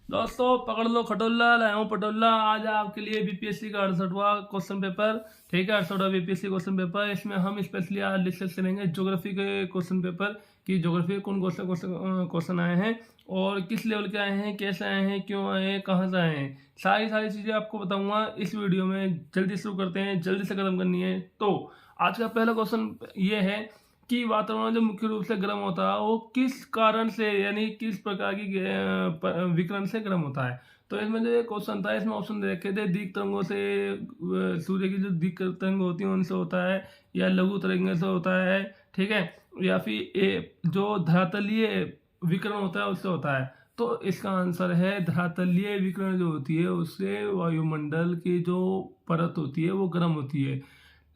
दोस्तों पकड़ लो खटोला, लाया हूँ पटोला। आज आपके लिए बीपीएससी का 68वां क्वेश्चन पेपर। ठीक है, 68वां बीपीएससी क्वेश्चन पेपर। इसमें हम स्पेशली आज डिस्कस करेंगे ज्योग्राफी के क्वेश्चन पेपर की ज्योग्राफी के कौन क्वेश्चन आए हैं और किस लेवल के आए हैं, कैसे आए हैं, क्यों आए हैं, कहाँ से आए हैं। सारी सारी चीज़ें आपको बताऊंगा इस वीडियो में। जल्दी शुरू करते हैं, जल्दी से खत्म करनी है। तो आज का पहला क्वेश्चन ये है कि वातावरण जो मुख्य रूप से गर्म होता है वो किस कारण से, यानी किस प्रकार की विकिरण से गर्म होता है। तो इसमें जो क्वेश्चन था, इसमें ऑप्शन दे रखे थे दीप तरंगों से, सूर्य की जो दीप तरंग होती है उनसे होता है, या लघु तरंगों से होता है, ठीक है, या फिर जो धरातलीय विकिरण होता है उससे होता है। तो इसका आंसर है धरातलीय विकिरण जो होती है उससे वायुमंडल की जो परत होती है वो गर्म होती है।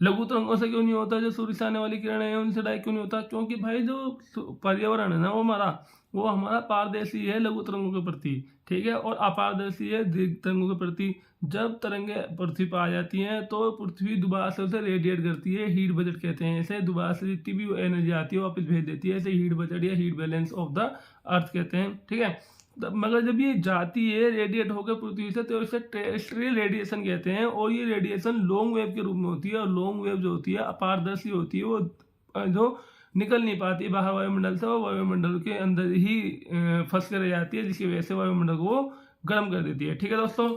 लघु तरंगों से क्यों नहीं होता, जो सूर्य से आने वाली किरण है उनसे डायरेक्ट क्यों नहीं होता, क्योंकि भाई जो पर्यावरण है ना वो हमारा पारदर्शी है लघु तरंगों के प्रति, ठीक है, और अपारदर्शी है दीर्घ तरंगों के प्रति। जब तरंगे पृथ्वी पर आ जाती हैं तो पृथ्वी दोबारा से उसे रेडिएट करती है, हीट बजट कहते हैं इसे। दोबारा से जितनी भी एनर्जी आती है वापस भेज देती है, इसे हीट बजट या heat balance of the earth कहते हैं, ठीक है। मगर जब ये जाती है रेडिएट होकर पृथ्वी से तो इसे टेरेस्ट्रियल रेडिएशन कहते हैं, और ये रेडिएशन लॉन्ग वेव के रूप में होती है। और लॉन्ग वेव जो होती है अपारदर्शी होती है, वो जो निकल नहीं पाती बाहर वायुमंडल से, वो वायुमंडल के अंदर ही फंस कर रह जाती है, जिसकी वजह से वायुमंडल को वो गर्म कर देती है, ठीक है दोस्तों।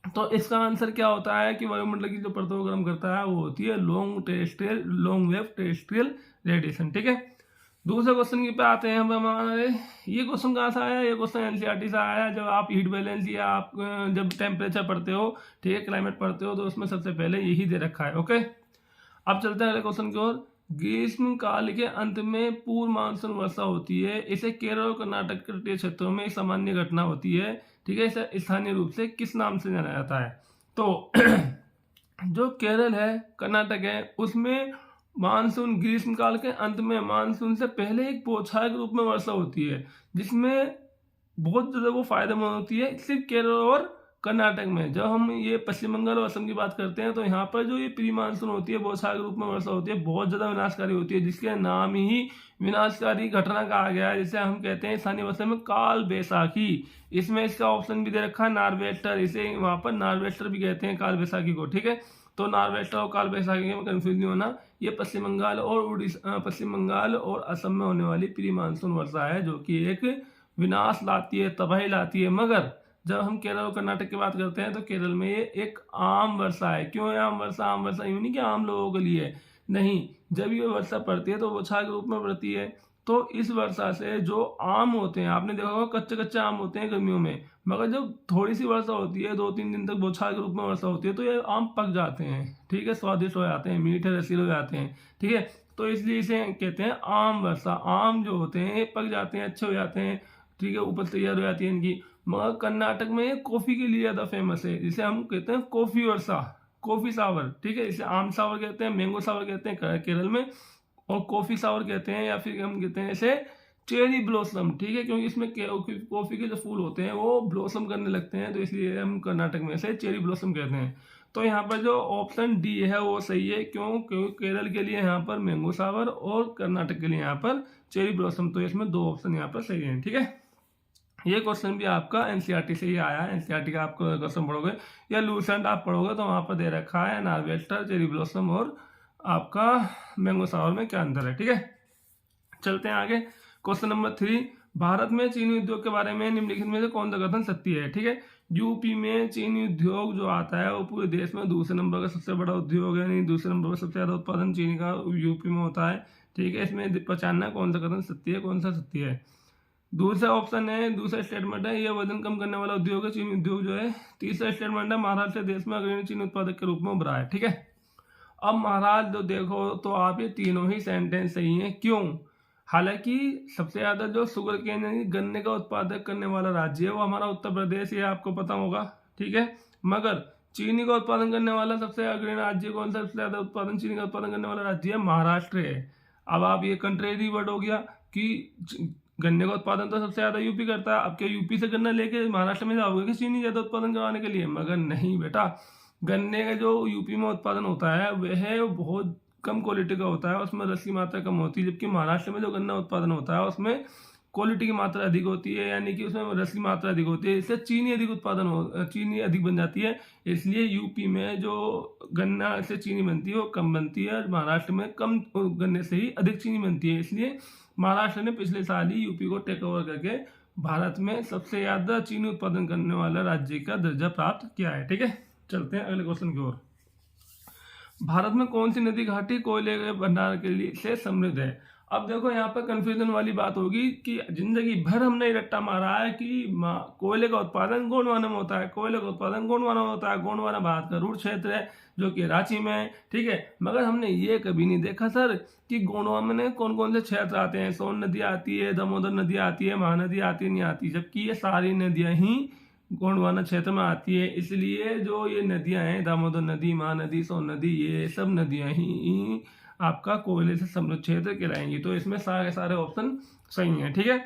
तो इसका आंसर क्या होता है कि वायुमंडल की जो परतों को गर्म करता है वो होती है लॉन्ग वेव टेरेस्ट्रियल रेडिएशन, ठीक है। दूसरे क्वेश्चन की पे आते हैं हम हमारे। ये क्वेश्चन कहाँ से आया, ये क्वेश्चन एनसीईआरटी से आया। जब आप हीट बैलेंस या आप जब टेम्परेचर पढ़ते हो, ठीक है, क्लाइमेट पढ़ते हो, तो उसमें सबसे पहले यही दे रखा है, ओके। अब चलते हैं अगले क्वेश्चन की ओर। ग्रीष्म काल के अंत में पूर्व मानसून वर्षा होती है। इसे केरल और कर्नाटक के तटीय क्षेत्रों में एक सामान्य घटना होती है, ठीक है। इसे स्थानीय रूप से किस नाम से जाना जाता है। तो जो केरल है, कर्नाटक है, उसमें मानसून ग्रीष्म काल के अंत में मानसून से पहले एक बौछार के रूप में वर्षा होती है, जिसमें बहुत ज़्यादा वो फायदेमंद होती है सिर्फ केरल और कर्नाटक में। जब हम ये पश्चिम बंगाल और असम की बात करते हैं तो यहाँ पर जो ये प्री मानसून होती है, बौछार के रूप में वर्षा होती है, बहुत ज़्यादा विनाशकारी होती है, जिसके नाम ही विनाशकारी घटना कहा गया है, जिसे हम कहते हैं स्थानीय भाषा में काल बैसाखी। इसमें इसका ऑप्शन भी दे रखा है नार्वेस्टर, इसे वहाँ पर नार्वेस्टर भी कहते हैं काल बैसाखी को, ठीक है। तो नार्वेस्टर और काल बैसाखी में कंफ्यूज नहीं होना। ये पश्चिम बंगाल और असम में होने वाली प्री मानसून वर्षा है, जो कि एक विनाश लाती है, तबाही लाती है। मगर जब हम केरल और कर्नाटक की बात करते हैं तो केरल में ये एक आम वर्षा है। क्यों है आम वर्षा? आम वर्षा यूं नहीं कि आम लोगों के लिए, नहीं, जब ये वर्षा पड़ती है तो बौछार के रूप में पड़ती है। तो इस वर्षा से जो आम होते हैं, आपने देखा होगा कच्चे कच्चे आम होते हैं गर्मियों में, मगर जब थोड़ी सी वर्षा होती है, 2-3 दिन तक बौछार के रूप में वर्षा होती है, तो ये आम पक जाते हैं, ठीक है, स्वादिष्ट हो जाते हैं, मीठे रसीले हो जाते हैं, ठीक है। तो इसलिए इसे कहते हैं आम वर्षा। आम जो होते हैं ये पक जाते हैं, अच्छे हो जाते हैं, ठीक है, उपज तैयार हो जाती है इनकी। मगर कर्नाटक में ये कॉफ़ी के लिए ज़्यादा फेमस है, जिसे हम कहते हैं कॉफ़ी वर्षा, कॉफ़ी सावर, ठीक है। इसे आम सावर कहते हैं, मैंगो सावर कहते हैं केरल में, और कॉफ़ी सावर कहते हैं, या फिर हम कहते हैं इसे चेरी ब्लॉसम, ठीक है, क्योंकि इसमें कॉफ़ी के जो फूल होते हैं वो ब्लॉसम करने लगते हैं, तो इसलिए हम कर्नाटक में इसे चेरी ब्लॉसम कहते हैं। तो यहाँ पर जो ऑप्शन डी है वो सही है। क्यों? क्योंकि केरल के लिए यहाँ पर मैंगो सावर और कर्नाटक के लिए यहाँ पर चेरी ब्लॉसम। तो इसमें 2 ऑप्शन यहाँ पर सही हैं, ठीक है। ये क्वेश्चन भी आपका एनसीईआरटी से ही आया है। एनसीईआरटी का आप क्वेश्चन पढ़ोगे या लूसेंट आप पढ़ोगे तो वहाँ पर दे रखा है नार्वेस्टर, चेरी ब्लॉसम और आपका मैंगो सावर में क्या अंतर है, ठीक है। चलते हैं आगे। क्वेश्चन नंबर 3, भारत में चीनी उद्योग के बारे में निम्नलिखित में से कौन सा कथन सत्य है, ठीक है। यूपी में चीनी उद्योग जो आता है वो पूरे देश में दूसरे नंबर का सबसे बड़ा उद्योग है, नहीं, दूसरे नंबर पर सबसे ज़्यादा उत्पादन चीनी का यूपी में होता है, ठीक है। इसमें पहचानना कौन सा कथन सत्य है, कौन सा सत्य है। दूसरा ऑप्शन है, दूसरा स्टेटमेंट है, ये वजन कम करने वाला उद्योग है चीनी उद्योग जो है। तीसरा स्टेटमेंट है, महाराष्ट्र देश में अग्रणी चीनी उत्पादक के रूप में उभरा है, ठीक है। अब महाराज जो देखो तो आप ये तीनों ही सेंटेंस सही हैं। क्यों? हालांकि सबसे ज़्यादा जो शुगर केन यानी गन्ने का उत्पादक करने वाला राज्य है वो हमारा उत्तर प्रदेश, ये आपको पता होगा, ठीक है। मगर चीनी का उत्पादन करने वाला सबसे अग्रणी राज्य कौन सा, सबसे ज़्यादा उत्पादन चीनी का उत्पादन करने वाला राज्य है महाराष्ट्र है। अब आप ये कंट्रेरी वर्ड हो गया कि गन्ने का उत्पादन तो सबसे ज़्यादा यूपी करता है, अब क्या यूपी से गन्ना लेके महाराष्ट्र में जाओगे कि चीनी ज़्यादा उत्पादन करवाने के लिए? मगर नहीं बेटा, गन्ने का जो यूपी में उत्पादन होता है वह बहुत कम क्वालिटी का होता है, उसमें रस की मात्रा कम होती है, जबकि महाराष्ट्र में जो गन्ना उत्पादन होता है उसमें क्वालिटी की मात्रा अधिक होती है, यानी कि उसमें रस की मात्रा अधिक होती है, इससे चीनी अधिक बन जाती है। इसलिए यूपी में जो गन्ना से चीनी बनती है वो कम बनती है, और महाराष्ट्र में कम गन्ने से ही अधिक चीनी बनती है। इसलिए महाराष्ट्र ने पिछले साल ही यूपी को टेक ओवर करके भारत में सबसे ज़्यादा चीनी उत्पादन करने वाला राज्य का दर्जा प्राप्त किया है। ठीक है, चलते हैं अगले क्वेश्चन की ओर। भारत में कौन सी नदी घाटी कोयले के भंडार के लिए से समृद्ध है? अब देखो यहाँ पर कंफ्यूजन वाली बात होगी कि जिंदगी भर हमने रट्टा मारा है कि कोयले का उत्पादन गोंडवाना में होता है, कोयले का उत्पादन गोंडवाना में होता है। गोंडवाना भारत का रूट क्षेत्र है जो कि रांची में है। ठीक है, मगर हमने ये कभी नहीं देखा सर कि गोंडवाना में कौन कौन से क्षेत्र आते हैं। सोन नदी आती है, दामोदर नदी आती है, महानदी आती है, नहीं आती, जबकि ये सारी नदियाँ ही गोंडवाना क्षेत्र में आती है। इसलिए जो ये नदियां हैं, दामोदर नदी, महानदी, सोन नदी, ये सब नदियां ही आपका कोयले से समृद्ध क्षेत्र कहलाएंगी। तो इसमें सारे ऑप्शन सही हैं। ठीक है,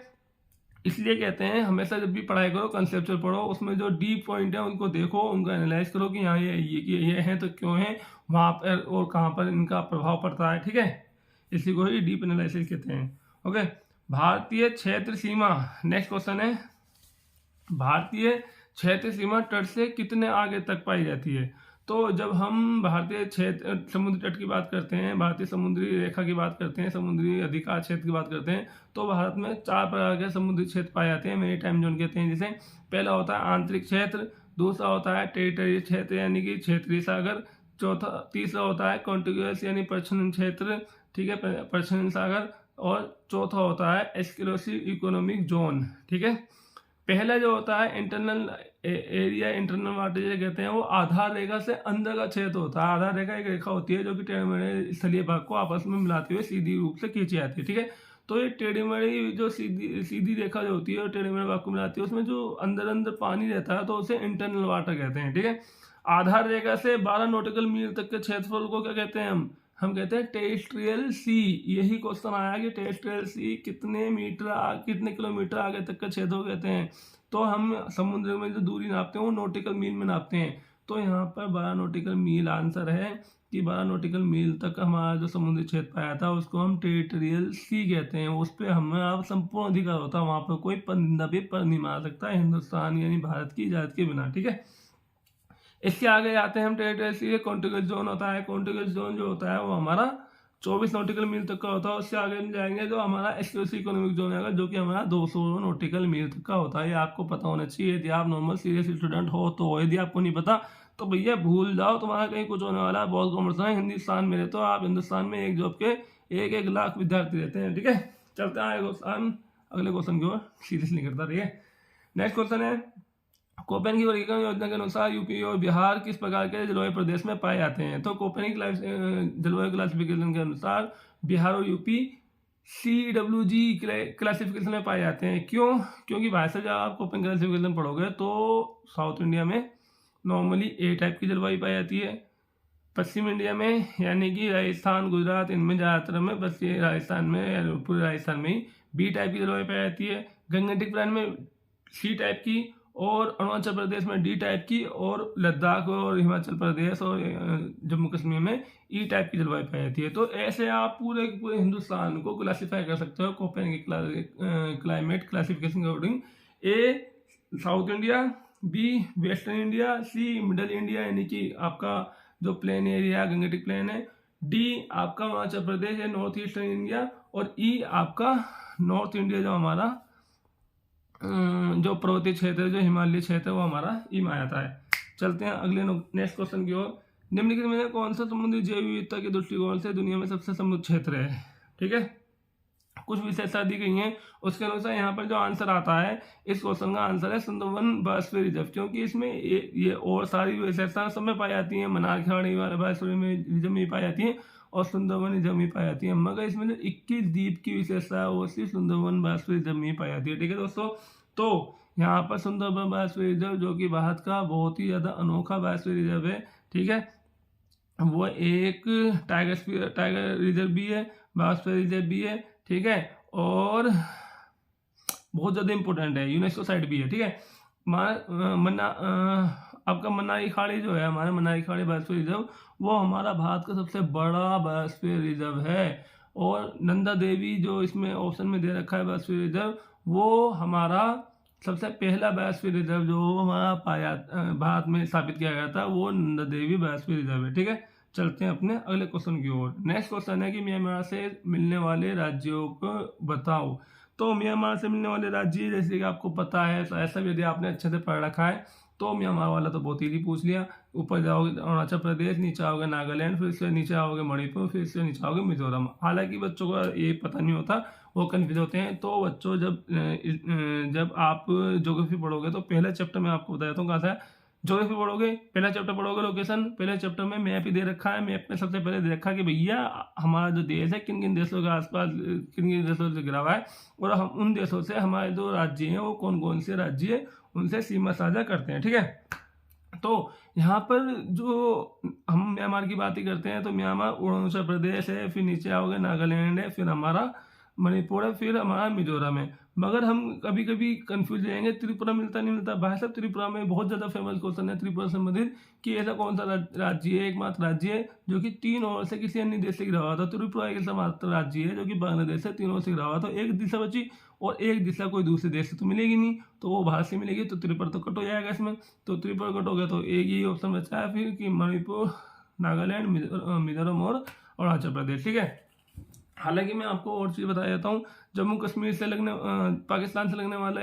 इसलिए कहते हैं हमेशा जब भी पढ़ाई करो कंसेप्चुअल पढ़ो, उसमें जो डीप पॉइंट है उनको देखो, उनको एनालाइज करो कि यहाँ ये है तो क्यों है, वहाँ पर और कहाँ पर इनका प्रभाव पड़ता है। ठीक है, इसी को ही डीप एनालिसिस कहते हैं। ओके, भारतीय क्षेत्र सीमा, नेक्स्ट क्वेश्चन है, भारतीय क्षेत्र सीमा तट से कितने आगे तक पाई जाती है? तो जब हम भारतीय क्षेत्र समुद्री तट की बात करते हैं, भारतीय समुद्री रेखा की बात करते हैं, समुद्री अधिकार क्षेत्र की बात करते हैं, तो भारत में 4 प्रकार के समुद्री क्षेत्र पाए जाते हैं, मेरी टाइम जोन कहते हैं जिसे। पहला होता है आंतरिक क्षेत्र, दूसरा होता है टेरिटोरियल क्षेत्र यानी कि क्षेत्रीय सागर, तीसरा होता है कॉन्टिग्यूअस यानी प्रच्छन्न क्षेत्र, ठीक है, प्रच्छन्न सागर, और चौथा होता है एक्सक्लूसिव इकोनॉमिक जोन। ठीक है, पहला जो होता है इंटरनल एरिया, इंटरनल वाटर जिसे कहते हैं, वो आधार रेखा से अंदर का क्षेत्र होता है। आधार रेखा एक रेखा होती है जो कि टेढ़े मेढ़े स्थलीय भाग को आपस में मिलाते हुए सीधी रूप से खींची जाती है। ठीक है, तो ये टेढ़ी मेढ़ी जो सीधी रेखा जो होती है और टेढ़े मेढ़े भाग को मिलाती है, उसमें जो अंदर पानी रहता है तो उसे इंटरनल वाटर कहते हैं। ठीक है, आधार रेखा से 12 नॉटिकल मील तक के क्षेत्रफल को क्या कहते हैं? हम कहते हैं टेरेस्ट्रियल सी। यही क्वेश्चन आया कि टेरेस्ट्रियल सी कितने किलोमीटर आगे तक का क्षेत्र को कहते हैं। तो हम समुद्र में जो दूरी नापते हैं वो नॉटिकल मील में नापते हैं। तो यहाँ पर 12 नॉटिकल मील आंसर है कि 12 नॉटिकल मील तक हमारा जो समुद्री क्षेत्र पाया था उसको हम टेरिटोरियल सी कहते हैं। उस पर हमारा संपूर्ण अधिकार होता है, वहाँ पर कोई परिंदा भी पर नहीं मार सकता हिंदुस्तान यानी भारत की इजाज़त के बिना। ठीक है, इसके आगे आते हैं हम टेरिटोरियल सी। कॉन्टिग्यूअस जोन होता है, कॉन्टिग्यूअस जोन जो होता है वो हमारा 24 नॉटिकल मील तक का होता है। उससे आगे हम जाएंगे जो हमारा एक्सक्लूसिव इकोनॉमिक जोन आएगा जो कि हमारा 200 नॉटिकल मील तक का होता है। ये आपको पता होना चाहिए यदि आप नॉर्मल सीरियस स्टूडेंट हो तो। यदि आपको नहीं पता तो भैया भूल जाओ, तुम्हारा कहीं कुछ होने वाला है। बहुत कॉमर्स है हिंदुस्तान में, तो आप हिंदुस्तान में एक जॉब के 1-1 लाख विद्यार्थी रहते हैं। ठीक है, चलते हैं अगले क्वेश्चन की ओर, सीरियस नहीं करता रहिए। नेक्स्ट क्वेश्चन है, कोपेन की वर्गीकरण योजना के अनुसार यूपी और बिहार किस प्रकार के जलवायु प्रदेश में पाए जाते हैं? तो कोपेन की जलवायु क्लासिफिकेशन के अनुसार बिहार और यूपी CWG क्लासिफिकेशन में पाए जाते हैं। क्यों? क्योंकि भाई साहब जब आप कोपेन क्लासिफिकेशन पढ़ोगे तो साउथ इंडिया में नॉर्मली ए टाइप की जलवायु पाई जाती है, पश्चिम इंडिया में यानी कि राजस्थान, गुजरात, इनमें ज़्यादातर में, बस ये राजस्थान में, पूरे राजस्थान में ही बी टाइप की जलवायु पाई जाती है, गंगेटिक प्लेन में C टाइप की, और अरुणाचल प्रदेश में D टाइप की, और लद्दाख और हिमाचल प्रदेश और जम्मू कश्मीर में E टाइप की जलवायु पाई जाती है। तो ऐसे आप पूरे हिंदुस्तान को क्लासीफाई कर सकते हो कोपेन की क्लाइमेट क्लासिफिकेशन के according. A south India, B western India, C middle India यानी कि आपका जो प्लेन एरिया गंगेटिक प्लेन है, D आपका अरुणाचल प्रदेश है नॉर्थ ईस्टर्न इंडिया, और E आपका नॉर्थ इंडिया जो हमारा जो पर्वतीय क्षेत्र है, जो हिमालय क्षेत्र है, वो हमारा ई में आता है। चलते हैं अगले नेक्स्ट क्वेश्चन की ओर। निम्नलिखित में से कौन सा समुद्री जैव विविधता के दृष्टिकोण से दुनिया में सबसे समृद्ध क्षेत्र है? ठीक है, कुछ विशेषता दी गई हैं, उसके अनुसार यहाँ पर जो आंसर आता है इस क्वेश्चन का आंसर है सुंदरवन बायोस्फीयर रिजर्व, क्योंकि इसमें ये और सारी विशेषताएं सब में पाई जाती हैं। मनारखेड़ी बायोस्फीयर रिजर्व में पाई जाती हैं और सुंदरवन रिजर्व में पाई जाती है, मगर इसमें जो 21 द्वीप की विशेषता है वो सिर्फ सुंदरवन बायोस्फीयर रिजर्व में पाई जाती है। ठीक है दोस्तों, तो यहाँ पर सुंदरवन बायोस्फीयर रिजर्व जो कि भारत का बहुत ही ज़्यादा अनोखा बायोस्फीयर रिजर्व है, ठीक है, वो एक टाइगर रिजर्व भी है, बायोस्फीयर रिजर्व भी है, ठीक है, और बहुत ज़्यादा इंपॉर्टेंट है, यूनेस्को साइट भी है। ठीक है, आपका मनाई खाड़ी जो है, हमारे मनाई खाड़ी बायोस्फीयर रिजर्व, वो हमारा भारत का सबसे बड़ा बायोस्फीयर रिजर्व है। और नंदा देवी जो इसमें ऑप्शन में दे रखा है बायोस्फीयर रिजर्व, वो हमारा सबसे पहला बायोस्फीयर रिजर्व जो हमारा भारत में स्थापित किया गया था वो नंदा देवी बायोस्फीयर रिजर्व है। ठीक है, चलते हैं अपने अगले क्वेश्चन की ओर। नेक्स्ट क्वेश्चन है कि म्यांमार से मिलने वाले राज्यों को बताओ। तो म्यांमार से मिलने वाले राज्य जैसे कि आपको पता है, तो ऐसा भी यदि आपने अच्छे से पढ़ रखा है तो म्यांमार वाला तो बहुत इजी पूछ लिया। ऊपर जाओगे अरुणाचल प्रदेश, नीचे आओगे नागालैंड, फिर से नीचे आओगे मणिपुर, फिर से नीचे आओगे मिजोरम। हालांकि बच्चों को ये पता नहीं होता, वो कन्फ्यूज होते हैं। तो बच्चों जब आप ज्योग्राफी पढ़ोगे तो पहले चैप्टर में आपको बताया था कहाँ था ज्योग्राफी पढ़ोगे, पहला चैप्टर पढ़ोगे लोकेशन, पहले चैप्टर में मैप ही दे रखा है। मैप में सबसे पहले दे रखा है कि भैया हमारा जो देश है किन किन देशों के आसपास किन किन देशों से घिरा हुआ है, और हम उन देशों से हमारे जो राज्य हैं वो कौन कौन से राज्य है उनसे सीमा साझा करते हैं। ठीक है, तो यहाँ पर जो हम म्यांमार की बात ही करते हैं तो म्यांमार अरुणाचल प्रदेश है, फिर नीचे आओगे नागालैंड है, फिर हमारा मणिपुर है, फिर हमारा मिजोरम है। मगर हम कभी कभी कंफ्यूज रहेंगे त्रिपुरा मिलता नहीं मिलता। भाई साहब त्रिपुरा में बहुत ज़्यादा फेमस क्वेश्चन है त्रिपुरा से संबंधित कि ऐसा कौन सा राज्य है, एकमात्र राज्य है जो कि 3 ओर से किसी अन्य देश से घिरा हुआ था। त्रिपुरा एक एकमात्र राज्य है जो कि बांग्लादेश से 3 ओर से घिरा हुआ था। एक दिशा बची और एक दिशा कोई दूसरे देश से तो मिलेगी नहीं, तो वो बाहर से मिलेगी, तो त्रिपुरा तो कट हो जाएगा इसमें। तो त्रिपुरा कट हो गया तो एक ही ऑप्शन बचा है फिर कि मणिपुर, नागालैंड, मिजोरम और अरुणाचल प्रदेश। ठीक है, हालांकि मैं आपको और चीज़ बता देता हूँ। जम्मू कश्मीर से पाकिस्तान से लगने वाला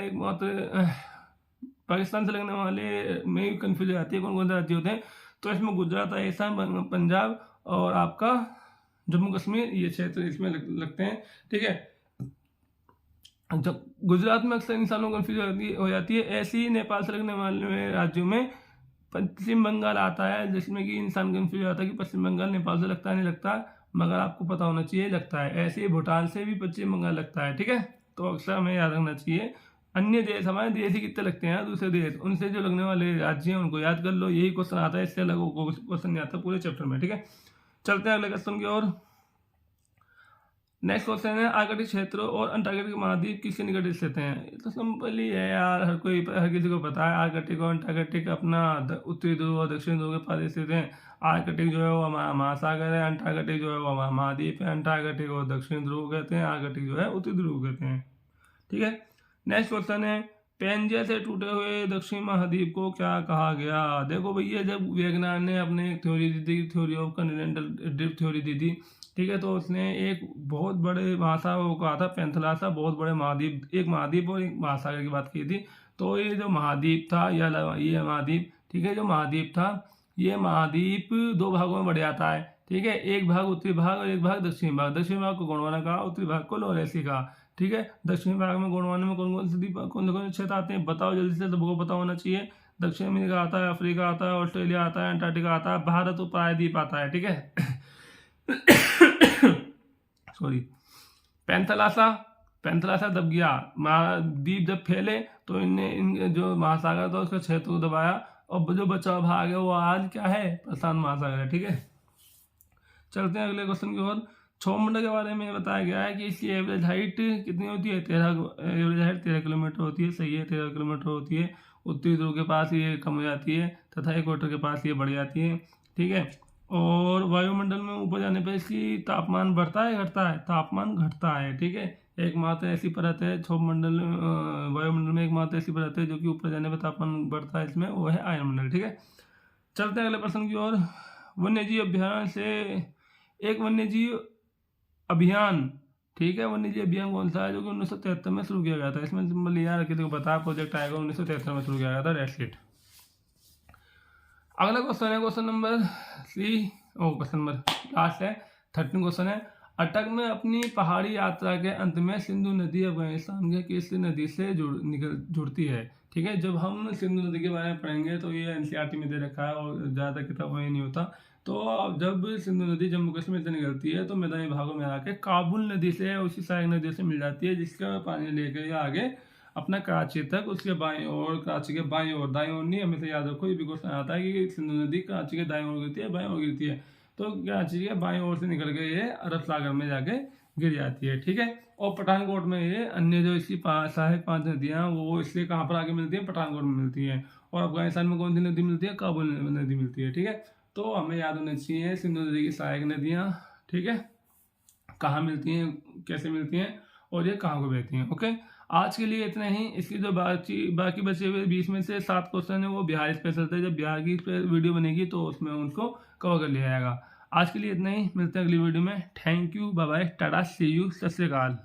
पाकिस्तान से लगने वाले में कन्फ्यूज हो जाती है कौन कौन से राज्य होते हैं। तो इसमें गुजरात, राजस्थान, पंजाब और आपका जम्मू कश्मीर, ये क्षेत्र इसमें लगते हैं। ठीक है, जब गुजरात में अक्सर इंसानों को कन्फ्यूज हो जाती है। ऐसे ही नेपाल से लगने वाले राज्यों में पश्चिम बंगाल आता है, जिसमें कि इंसान कन्फ्यूज हो जाता है कि पश्चिम बंगाल नेपाल से लगता है नहीं लगता, मगर आपको पता होना चाहिए लगता है। ऐसे ही भूटान से भी पश्चिम बंगाल लगता है। ठीक है, तो अक्सर हमें याद रखना चाहिए। अन्य देश, हमारे देश ही कितने लगते हैं दूसरे देश, उनसे जो लगने वाले राज्य हैं उनको याद कर लो। यही क्वेश्चन आता है, इससे अलग क्वेश्चन नहीं आता पूरे चैप्टर में। ठीक है, चलते हैं अगले क्वेश्चन की ओर। नेक्स्ट क्वेश्चन है आर्कटिक क्षेत्र और अंटार्कटिक महाद्वीप किसके निकट स्थित हैं। तो सिंपल ही है यार, हर किसी को पता है। आर्कटिक और अंटार्कटिक अपना उत्तरी ध्रुव और दक्षिण ध्रुव के पास स्थित हैं। आर्कटिक जो है वो हमारा महासागर है, अंटार्कटिक जो है वो हमारा महाद्वीप है। अंटार्कटिक और दक्षिण ध्रुव कहते हैं, आर्कटिक जो है उत्तरी ध्रुव कहते हैं। ठीक है, नेक्स्ट क्वेश्चन है पेंजिया से टूटे हुए दक्षिण महाद्वीप को क्या कहा गया। देखो भैया, जब वैज्ञानिक ने अपने एक थ्योरी दी थी, theory of continental drift theory दी थी। ठीक है, तो उसने एक बहुत बड़े महासागर को कहा था पेंथलासा, बहुत बड़े महाद्वीप, एक महाद्वीप और एक महासागर की बात की थी। तो ये जो महाद्वीप था या ये महाद्वीप, ठीक है, जो महाद्वीप था ये महाद्वीप 2 भागों में बढ़ जाता है। ठीक है, एक भाग उत्तरी भाग और एक भाग दक्षिणी भाग। दक्षिणी भाग को गोंडवाना कहा, उत्तरी भाग को लोरेसी कहा। ठीक है, दक्षिणी भाग में गोंडवाना में कौन कौन से कौन कौन से क्षेत्र आते हैं बताओ जल्दी से, सबको पता होना चाहिए। दक्षिण अमेरिका आता है, अफ्रीका आता है, ऑस्ट्रेलिया आता है, अंटार्कटिका आता है, भारत और प्रायद्वीप आता है। ठीक है सॉरी, पेंथलासा दब गया, महाद्वीप जब फैले तो इन जो महासागर था उसका क्षेत्र को दबाया, और जो बचा भाग है वो आज क्या है, प्रशांत महासागर है। ठीक है, चलते हैं अगले क्वेश्चन की ओर। सौरमंडल के बारे में बताया गया है कि इसकी एवरेज हाइट कितनी होती है, 13 किलोमीटर होती है। सही है, 13 किलोमीटर होती है। उत्तरी ध्रुव के पास ये कम हो जाती है तथा इक्वेटर के पास ये बढ़ जाती है। ठीक है, और वायुमंडल में ऊपर जाने पर इसकी तापमान बढ़ता है घटता है, तापमान घटता है। ठीक है, एकमात्र ऐसी परत है सौरमंडल वायुमंडल में, एकमात्र ऐसी परत है जो कि ऊपर जाने पर तापमान बढ़ता है इसमें, वो है आयनमंडल। ठीक है, चलते हैं अगले प्रश्न की ओर। वन्यजीव अभ्यारण्य से एक वन्यजीव अभियान, ठीक है, वन्यजीव अभियान कौन सा है जो कि 1973 में शुरू किया गया था। इसमें सिंपल यार किसी को पता है, प्रोजेक्ट आएगा 1973 में शुरू किया गया था, डेट्स इट। अगला क्वेश्चन है क्वेश्चन नंबर लास्ट है 13 क्वेश्चन है। अटक में अपनी पहाड़ी यात्रा के अंत में सिंधु नदी अफगानिस्तान के किस नदी से जुड़ती है। ठीक है, जब हम सिंधु नदी के बारे में पढ़ेंगे तो ये एनसीईआरटी में दे रखा है और ज़्यादा किताबों में नहीं होता। तो जब सिंधु नदी जम्मू कश्मीर से निकलती है तो मैदानी भागों में आके काबुल नदी से, उसी सहायक नदी से मिल जाती है, जिसका पानी लेकर आगे अपना कराची तक, उसके बाईं ओर, कराची के बाईं ओर, दाईं ओर नहीं, हमेशा याद रखो, ये भी क्वेश्चन आता है कि सिंधु नदी कराची के दाईं ओर गिरती है, बाईं ओर गिरती है। तो कराची के बाईं ओर से निकल के ये अरब सागर में जाके गिर जाती है। ठीक है, और पठानकोट में ये अन्य जो इसकी सहायक 5 नदियाँ वो इसलिए कहाँ पर आगे मिलती है, पठानकोट में मिलती है। और अफगानिस्तान में कौन सी नदी मिलती है, काबुल नदी मिलती है। ठीक है, तो हमें याद होना चाहिए सिंधु नदी की सहायक नदियाँ, ठीक है, कहाँ मिलती हैं, कैसे मिलती हैं और ये कहाँ को बहती हैं। ओके, आज के लिए इतना ही। इसकी जो बाकी बचे हुए 20 में से 7 क्वेश्चन है वो बिहार स्पेशल थे। जब बिहार की वीडियो बनेगी तो उसमें उनको कवर कर लिया जाएगा। आज के लिए इतना ही, मिलते हैं अगली वीडियो में। Thank you, bye bye, tata, see you, सत श्री अकाल।